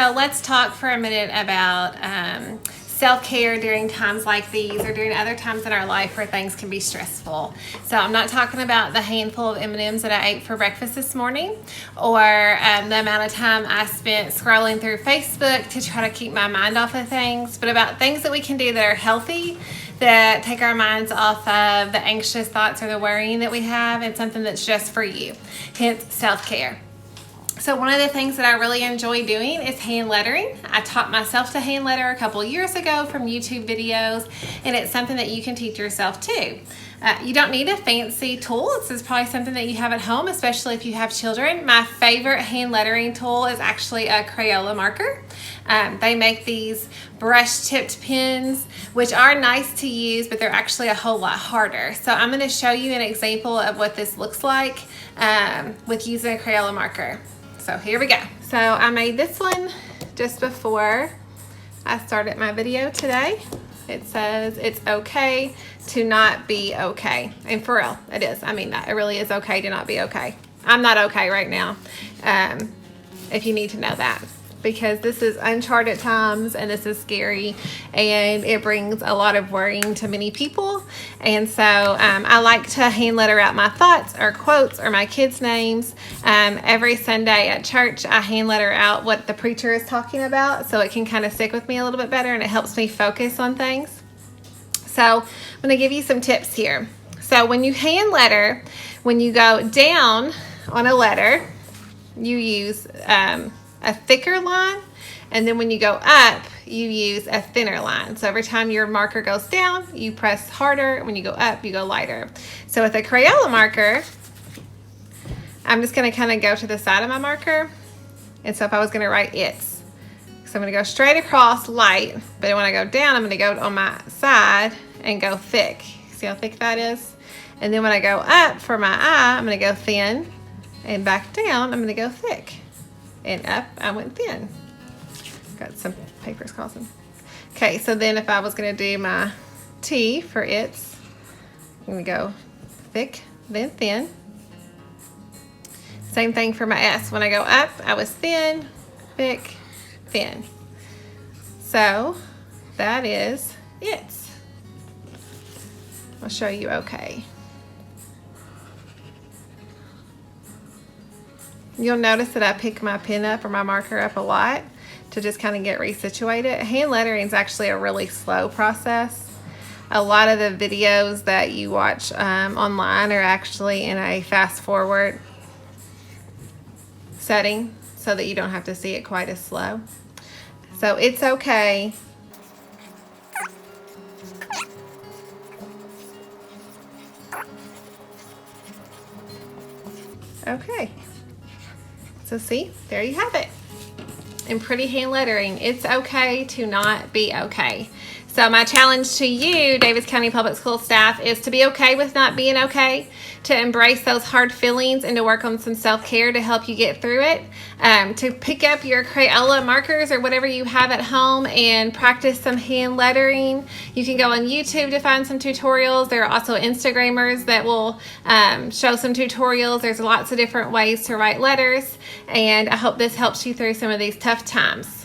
So let's talk for a minute about self-care during times like these or during other times in our life where things can be stressful. So I'm not talking about the handful of M&Ms that I ate for breakfast this morning, or the amount of time I spent scrolling through Facebook to try to keep my mind off of things, but about things that we can do that are healthy, that take our minds off of the anxious thoughts or the worrying that we have, and something that's just for you, hence self-care. So one of the things that I really enjoy doing is hand lettering. I taught myself to hand letter a couple years ago from YouTube videos, and it's something that you can teach yourself too. You don't need a fancy tool. This is probably something that you have at home, especially if you have children. My favorite hand lettering tool is actually a Crayola marker. They make these brush-tipped pens, which are nice to use, but they're actually a whole lot harder. So I'm going to show you an example of what this looks like with using a Crayola marker. So here we go. So I made this one just before I started my video today. It says it's okay to not be okay. And for real, it is. I mean that. It really is okay to not be okay. I'm not okay right now, if you need to know that. Because this is uncharted times and this is scary and it brings a lot of worrying to many people. And so I like to hand letter out my thoughts or quotes or my kids' names. Every Sunday at church, I hand letter out what the preacher is talking about so it can kind of stick with me a little bit better and it helps me focus on things. So I'm going to give you some tips here. So when you hand letter, when you go down on a letter, you use a thicker line, and then when you go up, you use a thinner line. So every time your marker goes down, you press harder. When you go up, you go lighter. So with a Crayola marker, I'm just going to kind of go to the side of my marker. And so if I was going to write it's, so I'm going to go straight across light, but when I go down, I'm going to go on my side and go thick. See how thick that is? And then when I go up for my eye, I'm going to go thin, and back down, I'm going to go thick. And up, I went thin. Got some papers causing. Okay, so then if I was going to do my T for it's, I'm going to go thick, then thin. Same thing for my S. When I go up, I was thin, thick, thin. So that is it's. I'll show you okay. You'll notice that I pick my pen up or my marker up a lot to just kind of get resituated. Hand lettering is actually a really slow process. A lot of the videos that you watch online are actually in a fast forward setting so that you don't have to see it quite as slow. So it's okay. Okay. So see, there you have it. In pretty hand lettering, it's okay to not be okay. So my challenge to you, Davis County Public School staff, is to be okay with not being okay, to embrace those hard feelings and to work on some self-care to help you get through it, to pick up your Crayola markers or whatever you have at home and practice some hand lettering. You can go on YouTube to find some tutorials. There are also Instagrammers that will show some tutorials. There's lots of different ways to write letters, and I hope this helps you through some of these tough times.